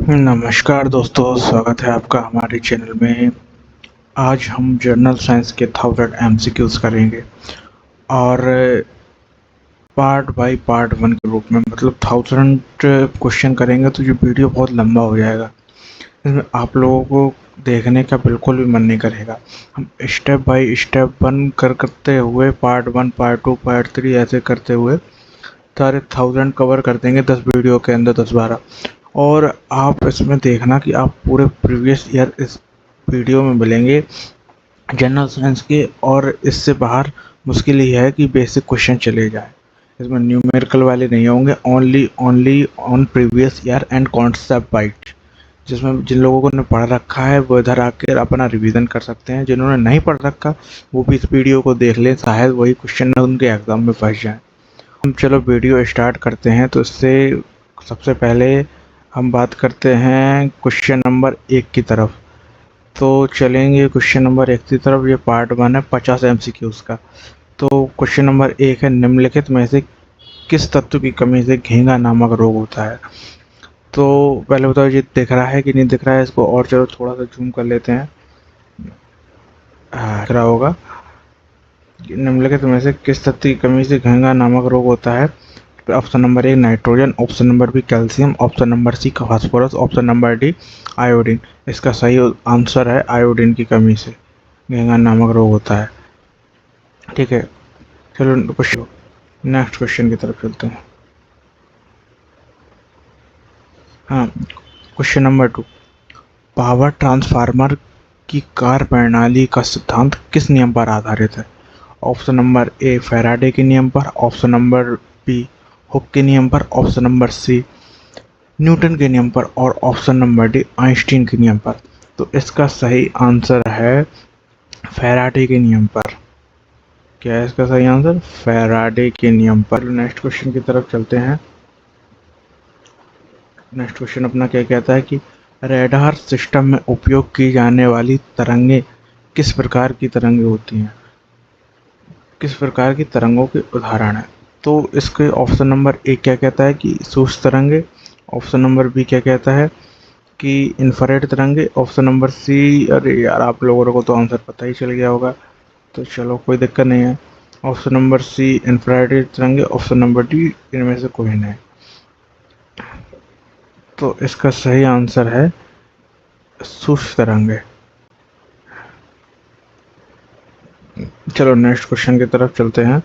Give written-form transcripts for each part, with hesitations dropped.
नमस्कार दोस्तों, स्वागत है आपका हमारे चैनल में। आज हम जनरल साइंस के 1000 एमसीक्यूज करेंगे और पार्ट बाय पार्ट वन के रूप में, मतलब 1000 क्वेश्चन करेंगे तो ये वीडियो बहुत लंबा हो जाएगा। इसमें आप लोगों को देखने का बिल्कुल भी मन नहीं करेगा। हम स्टेप बाय स्टेप करते हुए part one, part two, part three ऐसे करते हुए सारे 1000 कवर कर देंगे 10 वीडियो के अंदर, 10-12। और आप इसमें देखना कि आप पूरे प्रीवियस ईयर इस वीडियो में मिलेंगे जनरल साइंस के, और इससे बाहर मुश्किल ही है कि बेसिक क्वेश्चन चले जाए। इसमें न्यूमेरिकल वाले नहीं होंगे, only on previous year and concept wise, जिसमें जिन लोगों ने पढ़ रखा है वो इधर आकर अपना रिवीजन कर सकते हैं। जिन्होंने नहीं पढ़ रखा वो भी इस वीडियो को देख लें, शायद वही क्वेश्चन उनके एग्जाम में फंस जाए। हम चलो वीडियो स्टार्ट करते हैं। तो इससे सबसे पहले हम बात करते हैं क्वेश्चन नंबर 1 की तरफ। तो चलेंगे क्वेश्चन नंबर 1 की तरफ। ये पार्ट वन है 50 एमसीक्यूज का। तो क्वेश्चन नंबर 1 है, निम्नलिखित में से किस तत्व की कमी से घेंगा नामक रोग होता है। तो पहले बताओ ये दिख रहा है कि नहीं दिख रहा है इसको, और चलो थोड़ा सा जूम कर लेते हैं। दिख रहा होगा। निम्नलिखित में से किस तत्व की कमी से घेंगा नामक रोग होता है। Option number 1 nitrogen, option number B calcium, option number C phosphorus, option number D iodine. इसका सही आंसर है आयोडीन की कमी से घेंगा नामक रोग होता है। ठीक है, चलो नेक्स्ट क्वेश्चन की तरफ चलते हैं। हाँ, क्वेश्चन नंबर 2, पावर ट्रांसफार्मर की कार्य प्रणाली का सिद्धांत किस नियम पर आधारित है। ऑप्शन नंबर ए फैराडे के नियम पर, ऑप्शन नंबर बी हुक के नियम पर, ऑप्शन नंबर सी न्यूटन के नियम पर, और ऑप्शन नंबर डी आइंस्टीन के नियम पर। तो इसका सही आंसर है फैराडे के नियम पर। क्या है इसका सही आंसर? फैराडे के नियम पर। नेक्स्ट क्वेश्चन की तरफ चलते हैं। नेक्स्ट क्वेश्चन अपना क्या कहता है कि रडार सिस्टम में उपयोग की जाने वाली तरंगे किस प्रकार की तरंगे होती हैं। किस प्रकार की तरंगों के उदाहरण है। तो इसके ऑप्शन नंबर ए क्या कहता है कि सूक्ष्म तरंगे, ऑप्शन नंबर बी क्या कहता है कि इंफ्रारेड तरंगे, ऑप्शन नंबर सी, अरे यार आप लोगों को तो आंसर पता ही चल गया होगा, तो चलो कोई दिक्कत नहीं है। ऑप्शन नंबर सी इंफ्रारेड तरंगे, ऑप्शन नंबर डी इनमें से कोई नहीं। तो इसका सही आंसर है सूक्ष्म तरंगे। चलो नेक्स्ट क्वेश्चन की तरफ चलते हैं।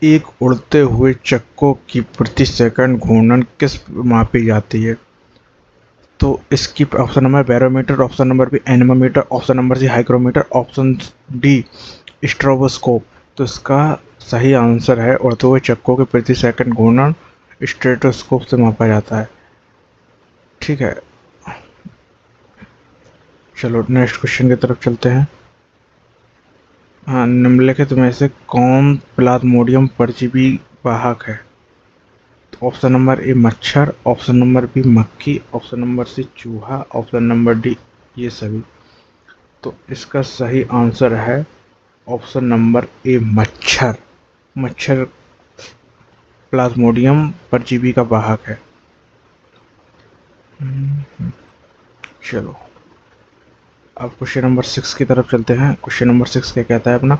एक उड़ते हुए चक्कों की प्रति सेकंड घूर्णन किस मापी जाती है। तो इसकी option number barometer, option number B anemometer, option number C hygrometer, option D stroboscope. तो इसका सही आंसर है उड़ते हुए चक्कों के प्रति सेकंड घूर्णन स्टेथोस्कोप से मापा जाता है। ठीक है, चलो नेक्स्ट क्वेश्चन की तरफ चलते हैं। हाँ, निम्नलिखित में से कौन प्लाज्मोडियम परजीवी वाहक है। ऑप्शन नंबर ए मच्छर, ऑप्शन नंबर बी मक्खी, ऑप्शन नंबर सी चूहा, ऑप्शन नंबर डी ये सभी। तो इसका सही आंसर है ऑप्शन नंबर ए मच्छर। मच्छर प्लाज्मोडियम परजीवी का वाहक है। चलो अब क्वेश्चन नंबर 6 की तरफ चलते हैं। क्वेश्चन नंबर 6 क्या कहता है अपना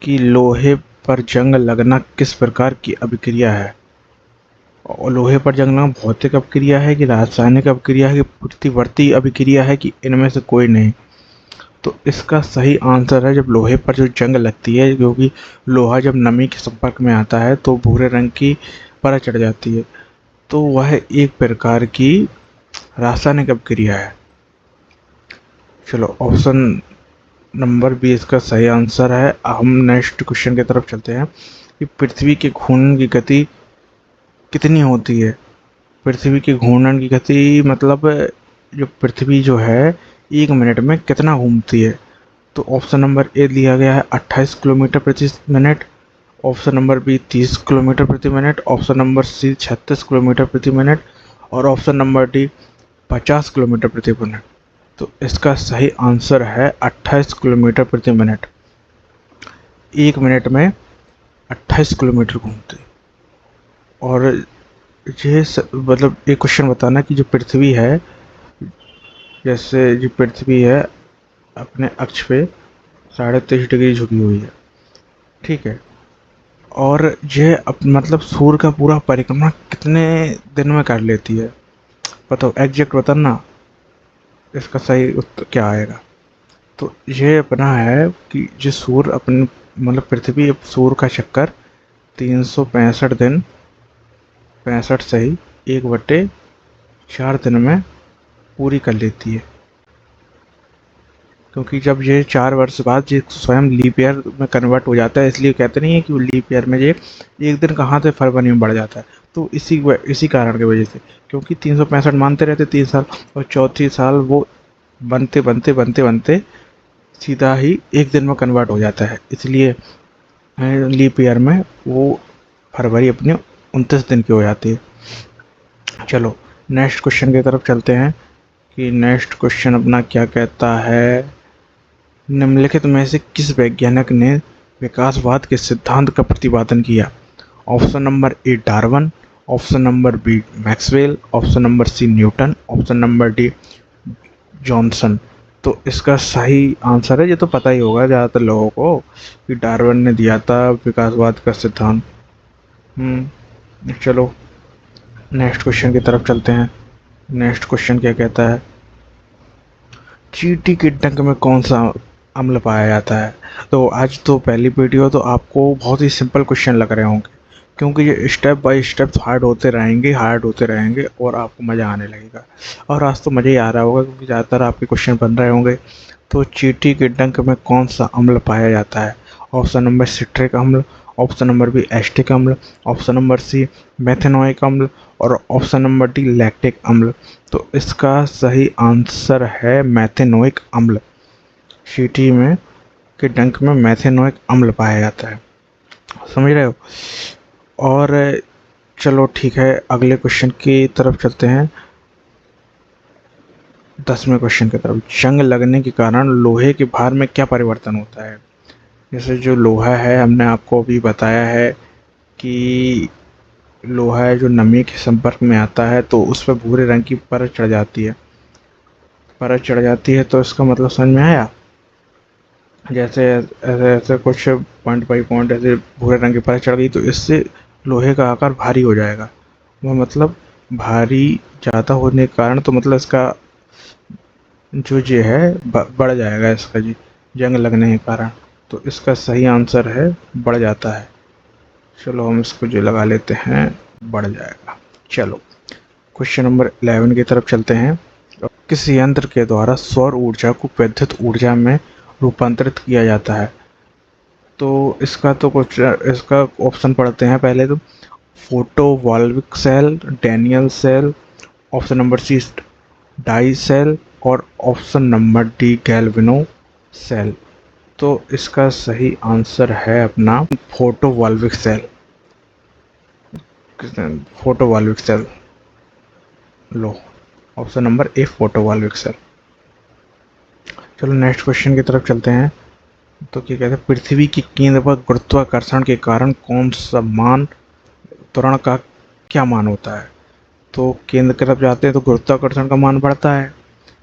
कि लोहे पर जंग लगना किस प्रकार की अभिक्रिया है। और लोहे पर जंग लगना भौतिक अभिक्रिया है कि रासायनिक अभिक्रिया है कि प्रतिवर्ती अभिक्रिया है कि इनमें से कोई नहीं। तो इसका सही आंसर है जब लोहे पर जो जंग लगती है, क्योंकि लोहा जब नमी के संपर्क में आता है तो भूरे रंग की परत चढ़ जाती है, तो वह एक प्रकार की रासायनिक अभिक्रिया है। चलो ऑप्शन नंबर बी इसका सही आंसर है। हम नेक्स्ट क्वेश्चन की तरफ चलते हैं कि पृथ्वी के घूर्णन की गति कितनी होती है। पृथ्वी के घूर्णन की गति मतलब जो पृथ्वी जो है 1 मिनट में कितना घूमती है। तो ऑप्शन नंबर ए दिया गया है 28 किलोमीटर प्रति मिनट, ऑप्शन नंबर बी 30 किलोमीटर प्रति मिनट, ऑप्शन नंबर सी 36 किलोमीटर प्रति मिनट, और ऑप्शन नंबर डी 50 किलोमीटर प्रति मिनट। तो इसका सही आंसर है 28 किलोमीटर प्रति मिनट। 1 मिनट में 28 किलोमीटर घूमते। और मतलब एक क्वेश्चन बताना कि जो पृथ्वी है, जैसे जो पृथ्वी है अपने अक्ष पे 23.5 डिग्री झुकी हुई है, ठीक है। और ये मतलब सूर्य का पूरा परिक्रमा कितने दिन में कर लेती है? बताओ, एग्जैक्ट बताना, इसका सही उत्तर क्या आएगा। तो ये अपना है कि जो सूर्य अपने मतलब पृथ्वी सूर्य का चक्कर 365 दिन, 65 सही, 1/4 दिन में पूरी कर लेती है। क्योंकि जब ये 4 वर्ष बाद ये स्वयं लीप ईयर में कन्वर्ट हो जाता है, इसलिए कहते नहीं है कि वो लीप ईयर में ये एक दिन कहाँ से फरवरी में बढ़ जाता है। तो इसी कारण की वजह से, क्योंकि 365 मानते रहते 3 साल, और चौथी साल वो बनते बनते बनते बनते सीधा ही एक दिन में कन्वर्ट हो जाता है, इसलिए लीप ईयर में वो फरवरी अपने 29 दिन की हो जाती है। चलो नेक्स्ट क्वेश्चन की तरफ चलते हैं कि नेक्स्ट क्वेश्चन अपना क्या कहता है। निम्नलिखित में से किस वैज्ञानिक ने विकासवाद के सिद्धांत का प्रतिपादन किया? Option number A Darwin, option number B Maxwell, option number C Newton, option number D Johnson. तो इसका सही आंसर है, ये तो पता ही होगा ज़्यादातर लोगों को, कि डार्विन ने दिया था विकासवाद का सिद्धांत। चलो नेक्स्ट क्वेश्चन की तरफ चलते हैं। नेक्स्ट क्वेश्चन क्या कहता है, चींटी के डंक में कौन सा अम्ल पाया जाता है? तो आज तो पहली वीडियो, तो आपको बहुत ही सिंपल क्वेश्चन लग रहे होंगे, क्योंकि ये स्टेप बाय स्टेप हार्ड होते रहेंगे, हार्ड होते रहेंगे, और आपको मज़ा आने लगेगा। और आज तो मज़ा ही आ रहा होगा, क्योंकि ज़्यादातर आपके क्वेश्चन बन रहे होंगे। तो चींटी के डंक में कौन सा अम्ल पाया जाता है? ऑप्शन नंबर सिट्रिक अम्ल, ऑप्शन नंबर बी एस्टिक अम्ल, ऑप्शन नंबर सी मेथेनोइक अम्ल, और ऑप्शन नंबर डी लैक्टिक अम्ल। तो इसका सही आंसर है मैथेनोइक अम्ल। चींटी में के डंक में मैथेनोइक अम्ल पाया जाता है, समझ रहे हो। और चलो ठीक है, अगले क्वेश्चन की तरफ चलते हैं, 10वें क्वेश्चन की तरफ। जंग लगने के कारण लोहे के भार में क्या परिवर्तन होता है? जैसे जो लोहा है, हमने आपको अभी बताया है कि लोहा है जो नमी के संपर्क में आता है तो उस पर भूरे रंग की परत चढ़ जाती है, परत चढ़ जाती है। तो इसका मतलब समझ में आया? जैसे ऐसे ऐसे कुछ पॉइंट बाई पॉइंट ऐसे भूरे रंग की परत चढ़ गई, तो इससे लोहे का आकार भारी हो जाएगा। वह मतलब भारी ज़्यादा होने के कारण, तो मतलब इसका जो ये है बढ़ जाएगा इसका जी, जंग लगने के कारण। तो इसका सही आंसर है बढ़ जाता है। चलो हम इसको जो लगा लेते हैं, बढ़ जाएगा। चलो क्वेश्चन नंबर 11 की तरफ चलते हैं। किस यंत्र के द्वारा सौर ऊर्जा को विद्युत ऊर्जा में रूपांतरित किया जाता है? तो इसका तो कुछ, इसका ऑप्शन पढ़ते हैं पहले तो। Photovoltaic cell, Daniell cell, option number C dye cell, और option number D galvanic cell. तो इसका सही आंसर है अपना फोटोवॉल्विक सेल। फोटोवॉल्विक सेल, लो option number A photovoltaic cell. चलो नेक्स्ट क्वेश्चन की तरफ चलते हैं। तो क्या कहते हैं, पृथ्वी की केंद्र पर गुरुत्वाकर्षण के कारण कौन सा मान, त्वरण का क्या मान होता है? तो केंद्र की तरफ जाते हैं तो गुरुत्वाकर्षण का मान बढ़ता है,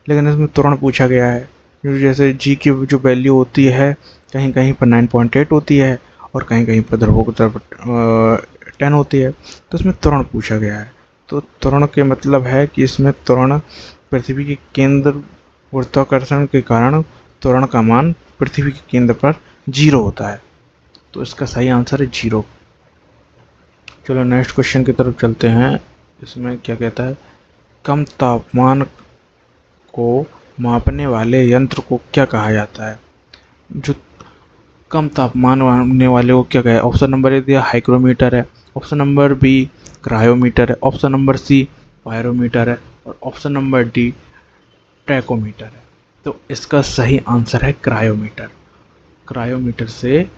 लेकिन इसमें त्वरण पूछा गया है। जैसे जी की जो वैल्यू होती है, कहीं कहीं पर 9.8 होती है, और कहीं कहीं पर ध्रुवों की तरफ 10 होती है। तो इसमें त्वरण पूछा गया है। तो त्वरण के मतलब है कि इसमें त्वरण पृथ्वी के केंद्र, गुरुत्वाकर्षण के कारण त्वरण का मान पृथ्वी के केंद्र पर 0 होता है। तो इसका सही आंसर है 0। चलो नेक्स्ट क्वेश्चन की तरफ चलते हैं। इसमें क्या कहता है, कम तापमान को मापने वाले यंत्र को क्या कहा जाता है? जो कम तापमान मापने वाले को क्या कहा है? ऑप्शन नंबर ए दिया हाइग्रोमीटर है, ऑप्शन नंबर बी क्रायोमीटर है, ऑप्शन नंबर सी पायरोमीटर है, और ऑप्शन नंबर डी ट्रैकोमीटर है। तो इसका सही आंसर है क्रायोमीटर। क्रायोमीटर से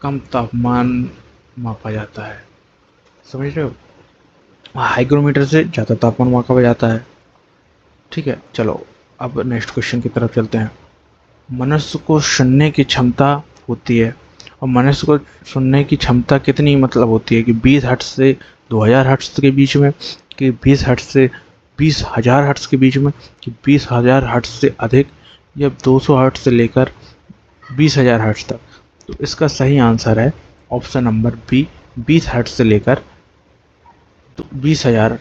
कम तापमान मापा जाता है, समझ रहे हो। हाइग्रोमीटर से ज़्यादा तापमान मापा जाता है, ठीक है। चलो अब नेक्स्ट क्वेश्चन की तरफ चलते हैं। मनुष्य को सुनने की क्षमता होती है, और मनुष्य को सुनने की क्षमता कितनी मतलब होती है कि 20 हर्ट्ज से 2000 हर्ट्ज के बीच में, कि 20 हर्ट्ज से 20,000 हर्ट्ज के बीच में, कि 20,000 हर्ट्ज से अधिक, या 200 हर्ट्ज से लेकर 20,000 हर्ट्ज तक। तो इसका सही आंसर है ऑप्शन नंबर बी, 20 हर्ट्ज से लेकर 20,000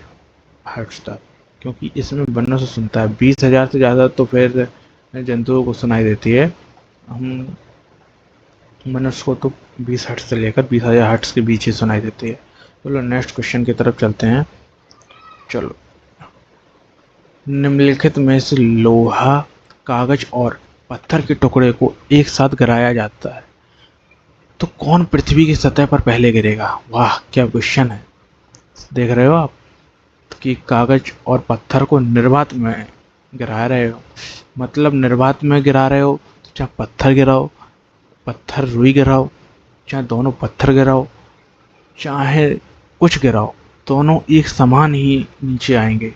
हर्ट्ज तक, क्योंकि इसमें मनुष्य सुनता है। 20,000 से ज़्यादा तो फिर जंतुओं को सुनाई देती है, हम मनुष्य को तो 20 हर्ट्ज से लेकर 20,000 हर्ट्ज के बीच ही सुनाई देती है। चलो नेक्स्ट क्वेश्चन की तरफ चलते हैं। चलो, निम्नलिखित में से लोहा, कागज और पत्थर के टुकड़े को एक साथ गिराया जाता है तो कौन पृथ्वी की सतह पर पहले गिरेगा? वाह, क्या क्वेश्चन है। देख रहे हो आप कि कागज और पत्थर को निर्वात में गिरा रहे हो, मतलब निर्वात में गिरा रहे हो तो चाहे पत्थर गिराओ, पत्थर रुई गिराओ, चाहे दोनों पत्थर गिराओ, चाहे कुछ गिराओ, दोनों एक समान ही नीचे आएंगे,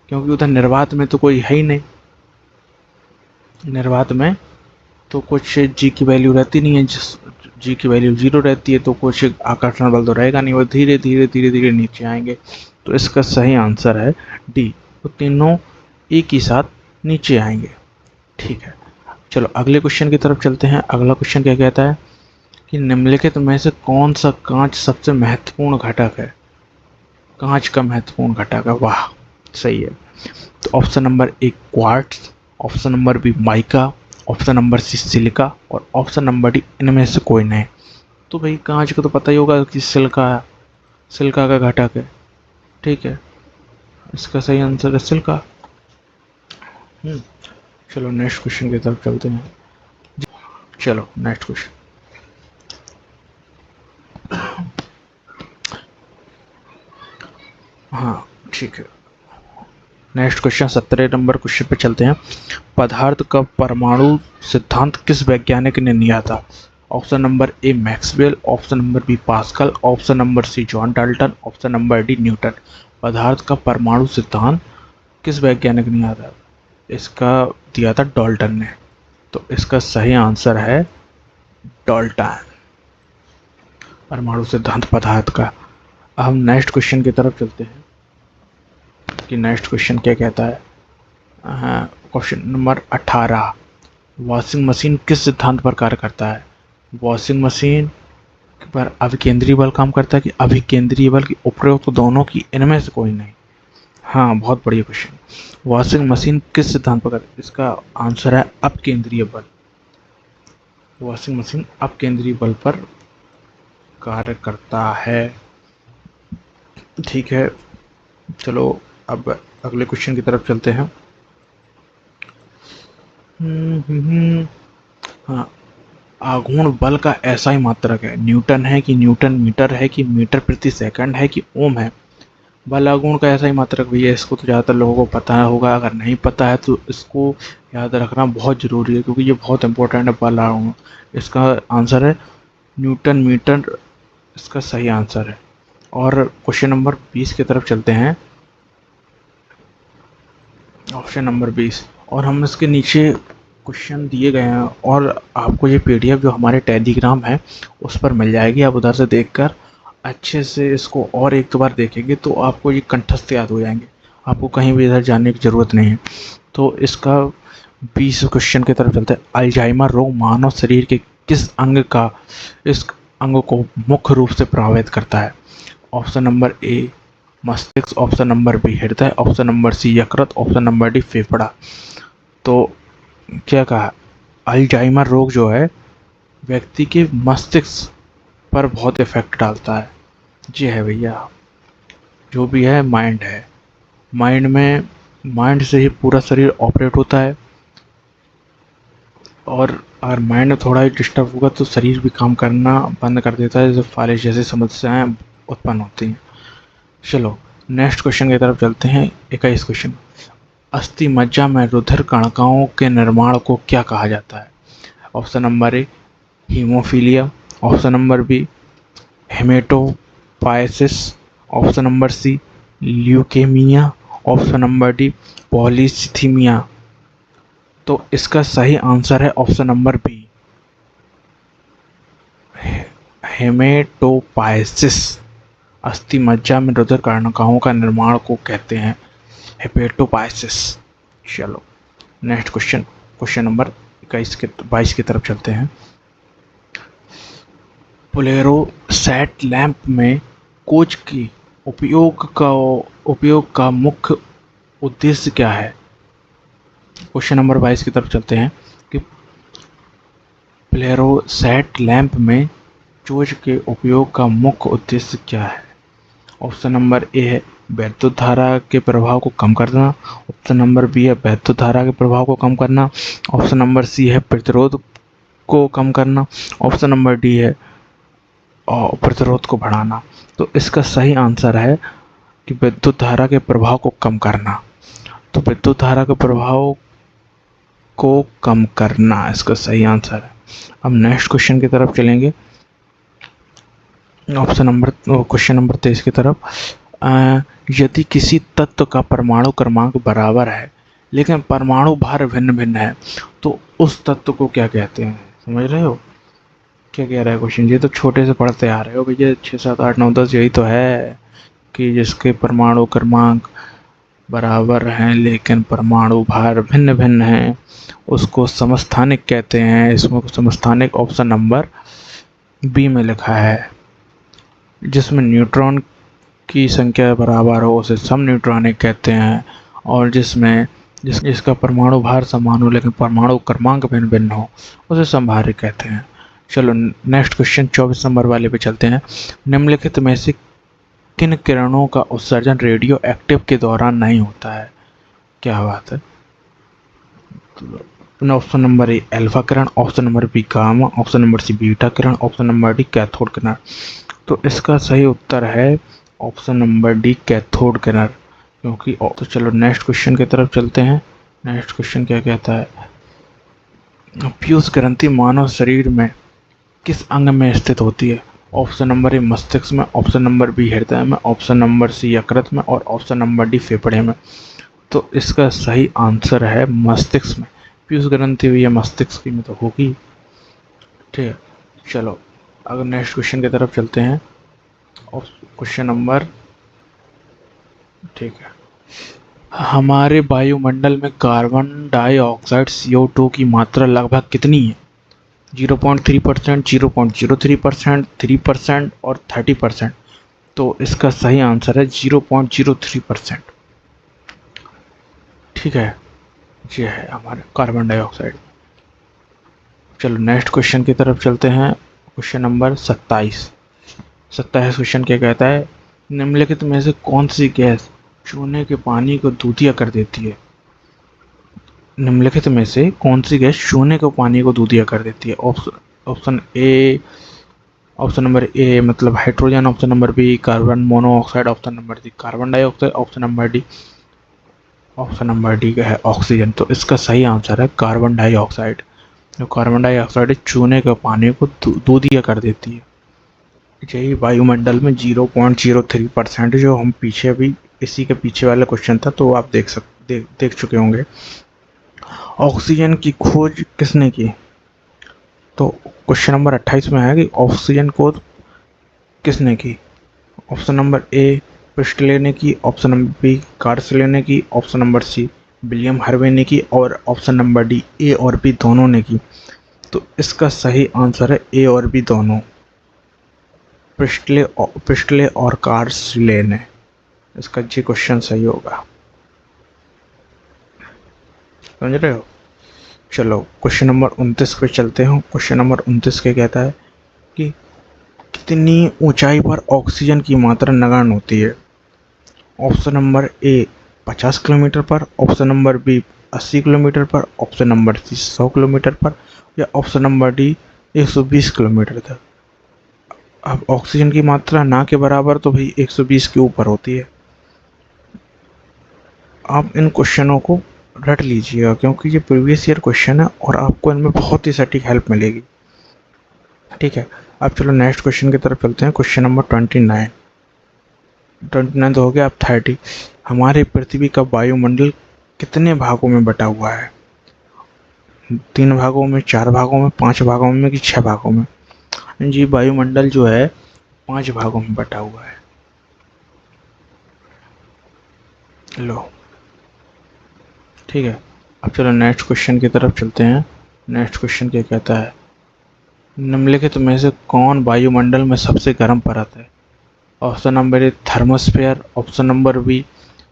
क्योंकि उधर निर्वात में तो कोई है ही नहीं। निर्वात में तो कुछ जी की वैल्यू रहती नहीं है, जी की वैल्यू 0 रहती है, तो कुछ आकर्षण बल तो रहेगा नहीं, वो धीरे धीरे धीरे धीरे नीचे आएंगे। तो इसका सही आंसर है डी, तो तीनों एक ही साथ नीचे आएंगे। ठीक है, चलो अगले क्वेश्चन की तरफ चलते हैं। अगला क्वेश्चन क्या कहता है कि निम्नलिखित में से कौन सा कांच सबसे महत्वपूर्ण घटक है? कांच का महत्वपूर्ण घटक है, वाह सही है। तो option number A quartz, option number B mica, option number C silica और ऑप्शन नंबर डी इनमें से कोई नहीं। तो भाई कांच का तो पता ही होगा कि सिलिका का घटक है। ठीक है, इसका सही आंसर है सिलिका। चलो नेक्स्ट क्वेश्चन की तरफ चलते हैं। चलो नेक्स्ट क्वेश्चन। हाँ ठीक है, नेक्स्ट क्वेश्चन 17 नंबर क्वेश्चन पे चलते हैं। पदार्थ का परमाणु सिद्धांत किस वैज्ञानिक ने दिया था? Option number A Maxwell, option number B Pascal, option number C John Dalton, option number D Newton. पदार्थ का परमाणु सिद्धांत किस वैज्ञानिक ने दिया था? इसका दिया था डाल्टन ने। तो इसका सही आंसर है डाल्टन, परमाणु सिद्धांत पदार्थ का। हम नेक्स्ट क्वेश्चन की तरफ चलते हैं कि नेक्स्ट क्वेश्चन क्या कहता है। क्वेश्चन नंबर 18, वॉशिंग मशीन किस सिद्धांत पर कार्य करता है? वॉशिंग मशीन पर अभिकेंद्रीय बल काम करता है कि अभिकेंद्रीय बल की उपरोक्त दोनों की इनमें से कोई नहीं? हाँ, बहुत बढ़िया क्वेश्चन। वॉशिंग मशीन किस सिद्धांत पर करता है? इसका आंसर है अपकेंद्रीय बल। वॉशिंग मशीन अपकेंद्रीय बल पर कार्य करता है। ठीक है, चलो अब अगले क्वेश्चन की तरफ चलते हैं। हाँ, आघूर्ण बल का ऐसा ही मात्रक है, न्यूटन है कि न्यूटन मीटर है कि मीटर प्रति सेकंड है कि ओम है? बल आघूर्ण का ऐसा ही मात्रक भैया, इसको तो ज़्यादातर लोगों को पता होगा। अगर नहीं पता है तो इसको याद रखना बहुत ज़रूरी है, क्योंकि ये बहुत इंपॉर्टेंट है बल आघूर्ण। इसका आंसर है न्यूटन मीटर, इसका सही आंसर है। और क्वेश्चन नंबर 20 की तरफ चलते हैं, ऑप्शन नंबर 20। और हम इसके नीचे क्वेश्चन दिए गए हैं, और आपको ये पीडीएफ जो हमारे टेलीग्राम है उस पर मिल जाएगी। आप उधर से देखकर अच्छे से इसको और एक दो बार देखेंगे तो आपको ये कंठस्थ याद हो जाएंगे, आपको कहीं भी इधर जाने की ज़रूरत नहीं है। तो इसका 20 क्वेश्चन की तरफ चलते हैं। अल्जाइमर रोग मानव शरीर के किस अंग का, इस अंग को मुख्य रूप से प्रभावित करता है? ऑप्शन नंबर ए मस्तिष्क, ऑप्शन नंबर बी हृदय, ऑप्शन नंबर सी यकृत, ऑप्शन नंबर डी फेफड़ा। तो क्या कहा, अल्जाइमर रोग जो है व्यक्ति के मस्तिष्क पर बहुत इफेक्ट डालता है। जी है भैया, जो भी है माइंड है, माइंड से ही पूरा शरीर ऑपरेट होता है, और अगर माइंड थोड़ा ही डिस्टर्ब होगा तो शरीर भी काम करना बंद कर देता है, जैसे फालिश जैसी समस्याएं उत्पन्न होती हैं। चलो नेक्स्ट क्वेश्चन की तरफ चलते हैं। 21 क्वेश्चन, अस्थि मज्जा में रुधिर कणिकाओं के निर्माण को क्या कहा जाता है? Option number A haemophilia, option number B haematopoiesis, option number C leukaemia, option number D polycythaemia. तो इसका सही आंसर है ऑप्शन नंबर बी, हेमेटोपाइसिस। अस्थि मज्जा में रुधिर कणिकाओं का निर्माण को कहते हैं हेपेटोपाइसिस। चलो नेक्स्ट क्वेश्चन, क्वेश्चन नंबर 22 की तरफ चलते हैं। फ्लोरोसेंट लैंप में कोच की उपयोग का मुख्य उद्देश्य क्या है? क्वेश्चन नंबर 22 की तरफ चलते हैं कि फ्लोरोसेंट लैंप में टॉर्च के उपयोग का मुख्य उद्देश्य क्या है? ऑप्शन नंबर ए है वैद्युत धारा के प्रभाव को कम करना। ऑप्शन नंबर बी है वैद्युत धारा के प्रभाव को कम करना। ऑप्शन नंबर सी है प्रतिरोध को कम करना। ऑप्शन नंबर डी है प्रतिरोध को बढ़ाना। तो इसका सही आंसर है कि विद्युत धारा के प्रभाव को कम करना। तो विद्युत धारा के प्रभाव को कम करना इसका सही आंसर है। अब नेक्स्ट क्वेश्चन की तरफ चलेंगे, क्वेश्चन नंबर 23 की तरफ। यदि किसी तत्व का परमाणु क्रमांक बराबर है लेकिन परमाणु भार भिन्न भिन्न है तो उस तत्व को क्या कहते हैं? समझ रहे हो क्या कह रहा है क्वेश्चन? ये तो छोटे से पढ़ते आ रहे हो भैया, 6, 7, 8, 9, 10 यही तो है कि जिसके परमाणु क्रमांक बराबर हैं लेकिन परमाणु भार भिन्न भिन्न हैं उसको समस्थानिक कहते हैं। इसमें समस्थानिक ऑप्शन नंबर बी में लिखा है। जिसमें न्यूट्रॉन की संख्या बराबर हो उसे समन्यूट्रॉनिक कहते हैं, और जिसका परमाणु भार समान हो लेकिन परमाणु क्रमांक भिन्न भिन्न हो उसे समभारिक कहते हैं। चलो नेक्स्ट क्वेश्चन 24 नंबर वाले पे चलते हैं। निम्नलिखित में से किन किरणों का उत्सर्जन रेडियो एक्टिव के दौरान नहीं होता है? क्या बात है। ऑप्शन नंबर ए अल्फा किरण, option number B gamma, option number C beta किरण, ऑप्शन नंबर डी कैथोड किरण। तो इसका सही उत्तर है ऑप्शन नंबर डी कैथोड किरण, क्योंकि तो चलो नेक्स्ट क्वेश्चन की तरफ चलते हैं। नेक्स्ट क्वेश्चन क्या कहता है? पीयूष ग्रंथि मानव शरीर में किस अंग में स्थित होती है? ऑप्शन नंबर ए मस्तिष्क में, ऑप्शन नंबर बी हृदय में, ऑप्शन नंबर सी यकृत में और ऑप्शन नंबर डी फेफड़े में। तो इसका सही आंसर है मस्तिष्क में। पीयूष ग्रंथि भी मस्तिष्क में तो होगी। ठीक है, चलो अगर नेक्स्ट क्वेश्चन की तरफ चलते हैं। क्वेश्चन नंबर, ठीक है, हमारे वायुमंडल में कार्बन डाइऑक्साइड CO2 की मात्रा लगभग कितनी है? 0.3%, 0.03%, 3% और 30%। तो इसका सही आंसर है 0.03%। ठीक है, ये है हमारे कार्बन डाइऑक्साइड। चलो नेक्स्ट क्वेश्चन की तरफ चलते हैं। क्वेश्चन नंबर 27 क्वेश्चन क्या कहता है? निम्नलिखित में से कौन सी गैस चूने के पानी को दूधिया कर देती है? निम्नलिखित में से कौन सी गैस चूने के पानी को दूधिया कर देती है? Option A, option number A मतलब hydrogen, option number B carbon monoxide, option number C carbon dioxide, option number D का है ऑक्सीजन। तो इसका सही आंसर है कार्बन डाइऑक्साइड। जो कार्बन डाइऑक्साइड चूने के पानी को दूधिया कर देती है। यही वायुमंडल में 0.03%, जो हम पीछे भी इसी के पीछे वाला क्वेश्चन था तो आप देख चुके होंगे। ऑक्सीजन की खोज किसने की? तो क्वेश्चन नंबर 28 में है कि ऑक्सीजन खोज किसने की? ऑप्शन नंबर ए प्रिस्टले ने की, ऑप्शन नंबर बी कार्सले ने की, option number C William Harvey ने की और ऑप्शन नंबर डी ए और बी दोनों ने की। तो इसका सही आंसर है ए और बी दोनों, प्रिस्टले और कार्सले ने। इसका जी क्वेश्चन सही होगा। समझ रहे हो? चलो क्वेश्चन नंबर 29 पे चलते हैं। क्वेश्चन नंबर 29 के कहता है कि कितनी ऊंचाई पर ऑक्सीजन की मात्रा नगण्य होती है? ऑप्शन नंबर ए 50 किलोमीटर पर, ऑप्शन नंबर बी 80 किलोमीटर पर, ऑप्शन नंबर सी 100 किलोमीटर पर या ऑप्शन नंबर डी 120 किलोमीटर तक। अब ऑक्सीजन की मात्रा ना के बराबर तो भाई 120 के ऊपर होती है। आप इन क्वेश्चनों को रट लीजिएगा क्योंकि ये प्रीवियस ईयर क्वेश्चन है और आपको इनमें बहुत ही सटीक हेल्प मिलेगी। ठीक है, अब चलो नेक्स्ट क्वेश्चन की तरफ चलते हैं। क्वेश्चन नंबर 29 तो हो गया। अब 30, हमारे पृथ्वी का वायुमंडल कितने भागों में बटा हुआ है? 3 भागों में, 4 भागों में, 5 भागों में कि 6 भागों में? जी वायुमंडल जो है 5 भागों में बटा हुआ है। लो, ठीक है। अब चलो नेक्स्ट क्वेश्चन की तरफ चलते हैं। नेक्स्ट क्वेश्चन क्या कहता है, निम्नलिखित में से कौन वायुमंडल में सबसे गर्म परत है? Option number A thermosphere, option number B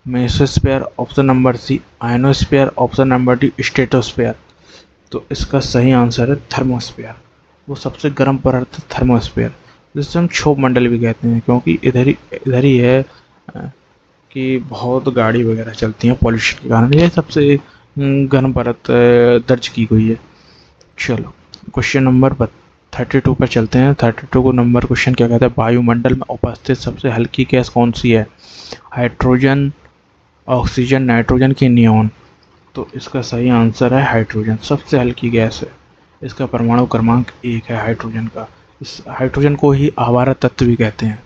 mesosphere, option number C ionosphere, option number D stratosphere. तो इसका सही आंसर है थर्मोस्फेयर। वो सबसे गर्म परत है थर्मोस्फेयर, जिसे हम क्षोभ मंडल भी कहते हैं, क्योंकि इधर ही है कि बहुत गाड़ी वगैरह चलती हैं पॉल्यूशन के कारण, ये सबसे गर्म परत दर्ज की गई है। चलो क्वेश्चन नंबर 32 पर चलते हैं। 32 को नंबर क्वेश्चन क्या कहता है, वायुमंडल में उपस्थित सबसे हल्की गैस कौन सी है? हाइड्रोजन, ऑक्सीजन, नाइट्रोजन की नियॉन। तो इसका सही आंसर है हाइड्रोजन, सबसे हल्की गैस है। इसका परमाणु क्रमांक 1 है हाइड्रोजन का। इस हाइड्रोजन को ही आवारा तत्व भी कहते हैं।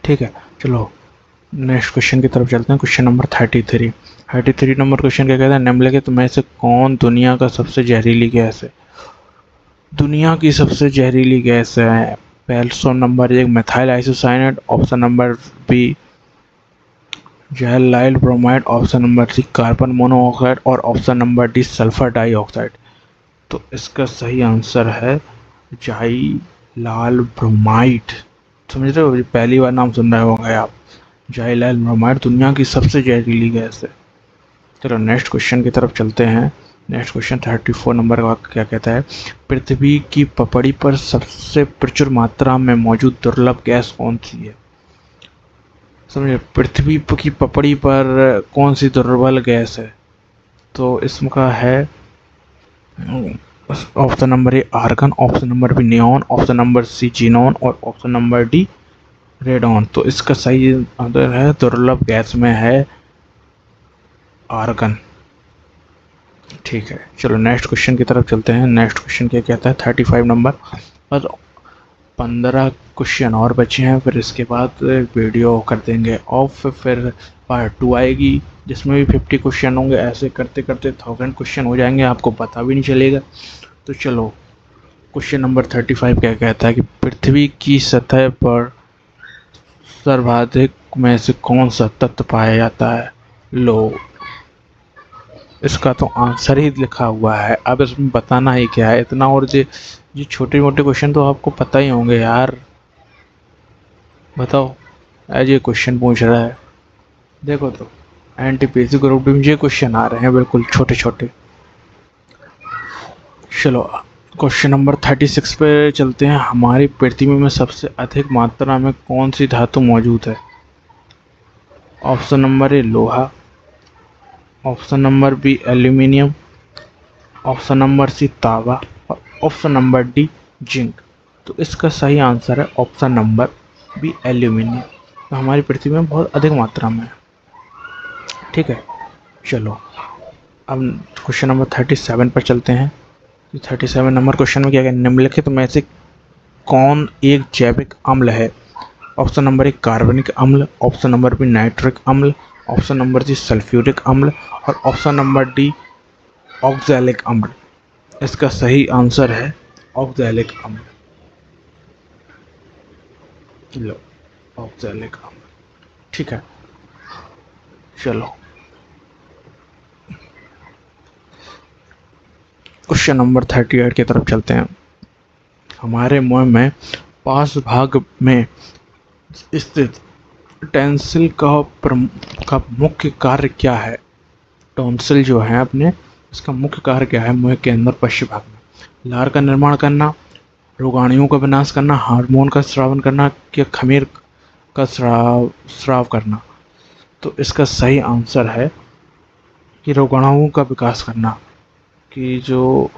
ठीक है, चलो नेक्स्ट क्वेश्चन की तरफ चलते हैं। क्वेश्चन नंबर 33 नंबर क्वेश्चन क्या कहता है, निम्नलिखित में से कौन दुनिया का सबसे जहरीली गैस है? दुनिया की सबसे जहरीली गैस है option number 1 methyl isocyanate, option number B xylyl bromide, option number C carbon monoxide और option number D sulphur dioxide. तो इसका सही आंसर है जाइलाल ब्रोमाइड। समझ रहे हो, ये पहली बार नाम सुन रहे होंगे आप। जाइलाल ब्रोमाइड दुनिया की सबसे जहरीली गैस है। चलो नेक्स्ट क्वेश्चन की तरफ चलते हैं। नेक्स्ट क्वेश्चन 34 नंबर का क्या कहता है, पृथ्वी की पपड़ी पर सबसे प्रचुर मात्रा में मौजूद दुर्लभ गैस कौन सी है? समझे, पृथ्वी की पपड़ी पर कौन सी दुर्लभ गैस है? तो इसका है option number A argon, option number B neon, option number C xenon और ऑप्शन नंबर डी रेडॉन। तो इसका सही आंसर है दुर्लभ गैस में है आर्गन। ठीक है, चलो नेक्स्ट क्वेश्चन की तरफ चलते हैं। नेक्स्ट क्वेश्चन क्या कहता है, 35 नंबर पर 15 क्वेश्चन और बचे हैं, फिर इसके बाद वीडियो कर देंगे ऑफ, फिर पार्ट 2 आएगी जिसमें भी 50 क्वेश्चन होंगे। ऐसे करते करते 1000 क्वेश्चन हो जाएंगे, आपको पता भी नहीं चलेगा। तो चलो क्वेश्चन नंबर 35 क्या कहता है कि पृथ्वी की सतह पर सर्वाधिक में से कौन सा तत्व पाया जाता है? लो, इसका तो आंसर ही लिखा हुआ है, अब इसमें बताना ही क्या है इतना। और ये छोटे मोटे क्वेश्चन तो आपको पता ही होंगे यार। बताओ, आज ये क्वेश्चन पूछ रहा है, देखो तो एनटीपीसी ग्रुप डी में ये क्वेश्चन आ रहे हैं बिल्कुल छोटे छोटे। चलो क्वेश्चन नंबर 36 पे चलते हैं। हमारी पृथ्वी में सबसे अधिक मात्रा में कौन सी धातु मौजूद है? ऑप्शन नंबर ए लोहा, option number B aluminium, option number C तांबा और ऑप्शन नंबर डी जिंक। तो इसका सही आंसर है ऑप्शन नंबर बी एल्यूमिनियम। तो हमारी पृथ्वी में बहुत अधिक मात्रा में है। ठीक है, चलो अब क्वेश्चन नंबर 37 पर चलते हैं। 37 नंबर क्वेश्चन में क्या है, निम्नलिखित में से कौन एक जैविक अम्ल है? ऑप्शन नंबर एक कार्बनिक अम्ल, ऑप्शन नंबर बी नाइट्रिक अम्ल, ऑप्शन नंबर सी सल्फ्यूरिक अम्ल और ऑप्शन नंबर डी ऑक्सैलिक अम्ल। इसका सही आंसर है ऑक्सैलिक अम्ल। लो, ऑक्सैलिक अम्ल। ठीक है, चलो क्वेश्चन नंबर 38 की तरफ चलते हैं। हमारे मुंह में पास भाग में स्थित टॉन्सिल का मुख्य कार्य क्या है? टॉन्सिल जो है अपने, इसका मुख्य कार्य क्या है? मुंह के अंदर पश्चिम भाग में लार का निर्माण करना, रोगाणुओं का विनाश करना, हार्मोन का स्रावन करना या खमीर का स्राव करना। तो इसका सही आंसर है कि रोगाणुओं का विकास करना। कि जो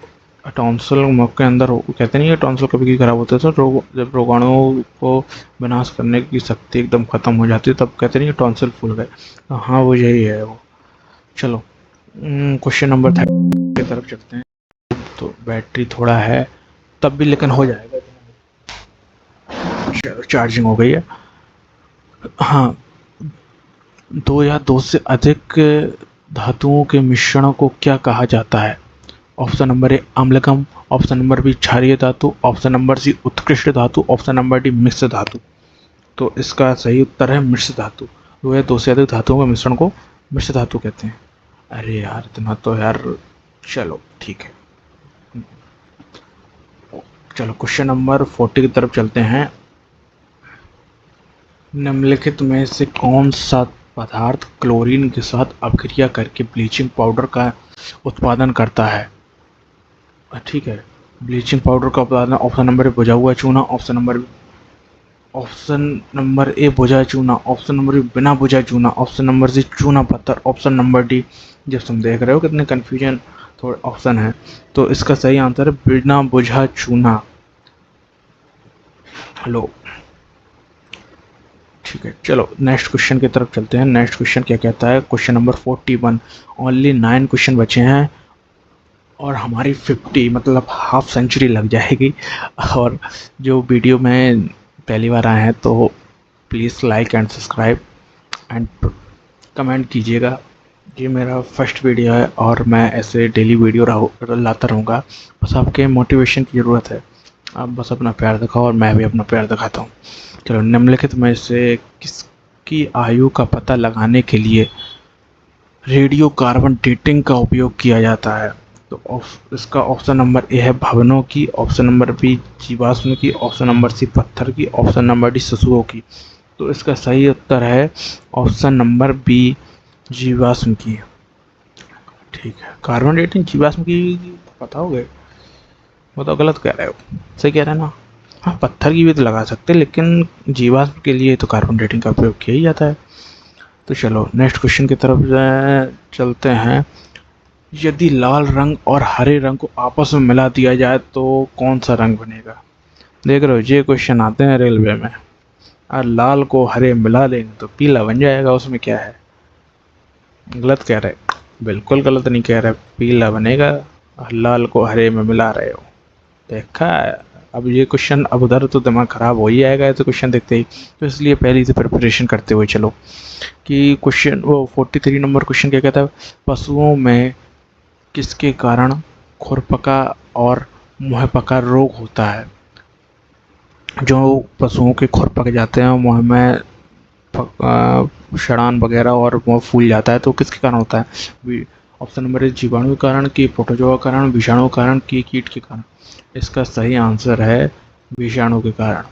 टॉन्सिल मुख के अंदर कहते नहीं है, टॉन्सिल कभी कभी खराब होता है तो जब रोगाणुओं को विनाश करने की शक्ति एकदम खत्म हो जाती है तब कहते नहीं टॉन्सिल फूल गए। तो हाँ, वो यही है वो। चलो क्वेश्चन नंबर 30 की तरफ चलते हैं। तो बैटरी थोड़ा है तब भी, लेकिन हो जाएगा। चार्जिंग हो गई है। हाँ, दो या दो से अधिक धातुओं के मिश्रणों को क्या कहा जाता है? Option number A amalgam, option number B क्षारीय धातु, ऑप्शन नंबर सी उत्कृष्ट धातु, ऑप्शन नंबर डी मिश्र धातु। तो इसका सही उत्तर है मिश्र धातु। जो है दो से अधिक धातुओं के मिश्रण को मिश्र धातु कहते हैं। अरे यार इतना तो यार, चलो ठीक है। चलो क्वेश्चन नंबर 40 की तरफ चलते हैं। निम्नलिखित में से कौन सा पदार्थ क्लोरीन के साथ अपक्रिया करके ब्लीचिंग पाउडर का उत्पादन करता है? ठीक है, ब्लीचिंग पाउडर का उत्पादन ऑप्शन नंबर ए बुझा हुआ चूना, ऑप्शन नंबर ए बुझा चूना, ऑप्शन नंबर बी बिना बुझा चूना, ऑप्शन नंबर सी चूना पत्थर, ऑप्शन नंबर डी। जब तुम देख रहे हो कितने कन्फ्यूजन थोड़े ऑप्शन है, तो इसका सही आंसर है बिना बुझा चूना। हेलो, ठीक है, चलो नेक्स्ट क्वेश्चन की तरफ चलते हैं। नेक्स्ट क्वेश्चन क्या कहता है? Question number 41। ओनली 9 क्वेश्चन बचे हैं और हमारी 50 मतलब हाफ सेंचुरी लग जाएगी। और जो वीडियो में पहली बार आए हैं तो please like and subscribe and comment कीजिएगा। ये मेरा फर्स्ट वीडियो है और मैं ऐसे डेली वीडियो लाता रहूँगा। बस आपके मोटिवेशन की ज़रूरत है, आप बस अपना प्यार दिखाओ और मैं भी अपना प्यार दिखाता हूँ। चलो, निम्नलिखित में से किसकी आयु का पता लगाने के लिए रेडियो कार्बन डेटिंग का उपयोग किया जाता है? तो इसका ऑप्शन नंबर ए है भवनों की, ऑप्शन नंबर बी जीवाश्म की, ऑप्शन नंबर सी पत्थर की, ऑप्शन नंबर डी शिशुओं की। तो इसका सही उत्तर है ऑप्शन नंबर बी जीवाश्म की। ठीक है, कार्बन डेटिंग जीवाश्म की पता हो गए? वो तो गलत कह रहे हो, सही कह रहे हैं ना? हाँ, पत्थर की भी तो लगा सकते हैं, लेकिन जीवाश्म के लिए तो कार्बन डेटिंग का उपयोग किया ही जाता है। तो चलो नेक्स्ट क्वेश्चन की तरफ चलते हैं। यदि लाल रंग और हरे रंग को आपस में मिला दिया जाए तो कौन सा रंग बनेगा? देख रहे हो, ये क्वेश्चन आते हैं रेलवे में। और लाल को हरे मिला देंगे तो पीला बन जाएगा, उसमें क्या है? गलत कह रहे? बिल्कुल गलत नहीं कह रहे, पीला बनेगा। और लाल को हरे में मिला रहे हो, देखा है? अब ये क्वेश्चन अब उधर तो दिमाग खराब हो ही आएगा ऐसे क्वेश्चन देखते ही। तो इसलिए पहले से प्रिपरेशन करते हुए चलो कि क्वेश्चन वो 43 नंबर क्वेश्चन क्या कहता है? पशुओं में किसके कारण खुरपका और मुंहपका रोग होता है? जो पशुओं के खुर पक जाते हैं, मुंह में सड़ान वगैरह और मुंह फूल जाता है, तो किसके कारण होता है? ऑप्शन नंबर ए जीवाणु के कारण, की प्रोटोजोआ के कारण, विषाणु के कारण, की कीट के कारण। इसका सही आंसर है विषाणु के कारण।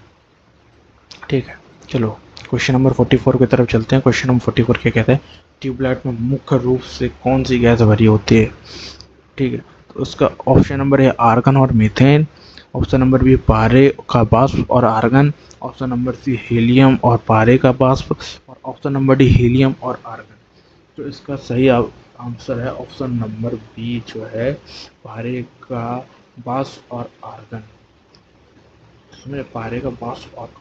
ठीक है, चलो क्वेश्चन नंबर 44 की तरफ चलते हैं। क्वेश्चन नंबर 44 क्या कहते हैं? ट्यूबलाइट में मुख्य रूप से कौन सी गैस भरी होती है? ठीक है, तो उसका ऑप्शन नंबर है आर्गन और मीथेन, ऑप्शन नंबर बी पारे का वाष्प और argon, option number C helium और पारे का वाष्प, और ऑप्शन नंबर डी हीलियम और आर्गन। तो इसका सही आंसर है ऑप्शन नंबर बी, जो है पारे का वाष्प और आर्गन। इसमें पारे का वाष्प और आर्गन।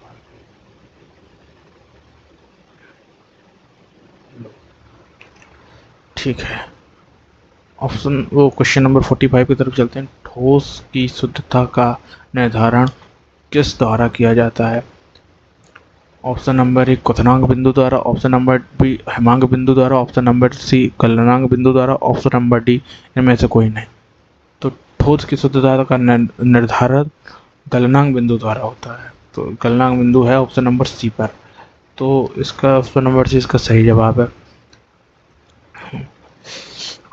ठीक है, ऑप्शन वो क्वेश्चन नंबर 45 की तरफ चलते हैं। ठोस की शुद्धता का निर्धारण किस द्वारा किया जाता है? ऑप्शन नंबर ए क्वथनांक बिंदु द्वारा, ऑप्शन नंबर बी हेमांक बिंदु द्वारा, ऑप्शन नंबर सी गलनांक बिंदु द्वारा, ऑप्शन नंबर डी इनमें से कोई नहीं। तो ठोस की शुद्धता का निर्धारण गलनांक बिंदु द्वारा होता है। तो गलनांक बिंदु है ऑप्शन नंबर सी पर। तो इसका ऑप्शन नंबर सी इसका सही जवाब है।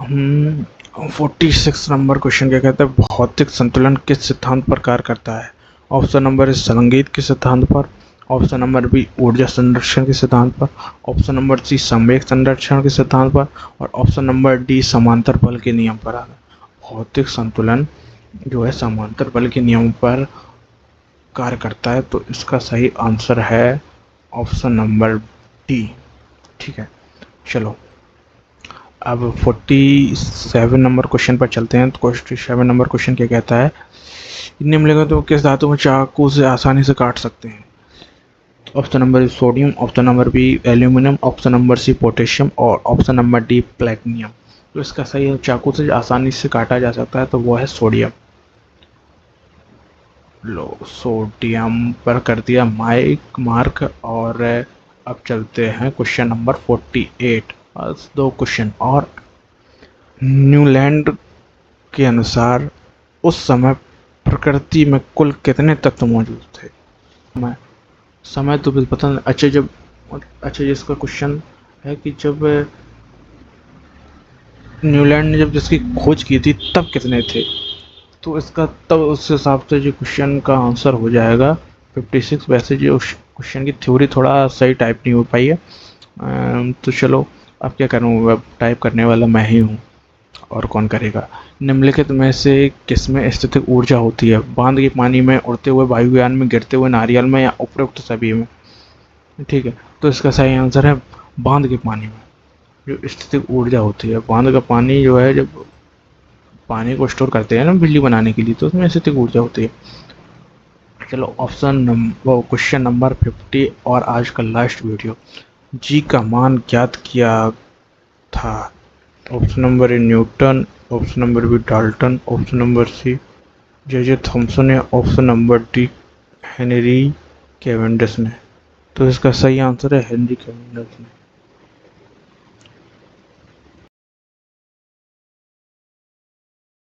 46 नंबर क्वेश्चन क्या कहता है? भौतिक संतुलन किस सिद्धांत पर कार्य करता है? ऑप्शन नंबर ए संगीत के सिद्धांत पर, ऑप्शन नंबर बी ऊर्जा संरक्षण के सिद्धांत पर, ऑप्शन नंबर सी संवेग संरक्षण के सिद्धांत पर, और ऑप्शन नंबर डी समांतर बल के नियम पर। भौतिक संतुलन जो है समांतर बल के नियम पर कार्य करता है। तो इसका सही आंसर है ऑप्शन नंबर डी। ठीक है, चलो अब 47 नंबर क्वेश्चन पर चलते हैं। तो 47 नंबर क्वेश्चन क्या कहता है? निम्नलिखित में किस धातु में चाकू से आसानी से काट सकते हैं? Option number A sodium, option number B aluminium, option number C potassium, और ऑप्शन नंबर डी प्लेटिनियम। तो इसका सही चाकू से आसानी से काटा जा सकता है तो वो है सोडियम। लो, सोडियम पर कर दिया मार्क। और अब चलते हैं क्वेश्चन नंबर 48। बस 2 क्वेश्चन और। न्यूलैंड के अनुसार उस समय प्रकृति में कुल कितने तत्व मौजूद थे? समय समय तो पता नहीं। अच्छा, जब अच्छा, जिसका क्वेश्चन है कि जब न्यूलैंड ने जब जिसकी खोज की थी तब कितने थे, तो इसका तब उस हिसाब से जो क्वेश्चन का आंसर हो जाएगा 56। वैसे जो क्वेश्चन की थ्योरी थोड़ा सही टाइप नहीं हो पाई है, तो चलो अब क्या करूँ, अब टाइप करने वाला मैं ही हूँ और कौन करेगा। निम्नलिखित में से किसमें स्थितिक ऊर्जा होती है? बांध के पानी में, उड़ते हुए वायुयान में, गिरते हुए नारियल में, या उपरोक्त सभी में? ठीक है, तो इसका सही आंसर है बांध के पानी में। जो स्थितिक ऊर्जा होती है, बांध का पानी जो है, जब पानी को स्टोर करते हैं ना बिजली बनाने के लिए, तो उसमें स्थितिक ऊर्जा होती है। चलो वो क्वेश्चन नंबर 50 और आज का लास्ट वीडियो। जी का मान ज्ञात किया था? Option number A Newton, option number B Dalton, option number C J Thomson, या option number D Henry Cavendish ने? तो इसका सही आंसर है हेनरी कैवेंडिश ने।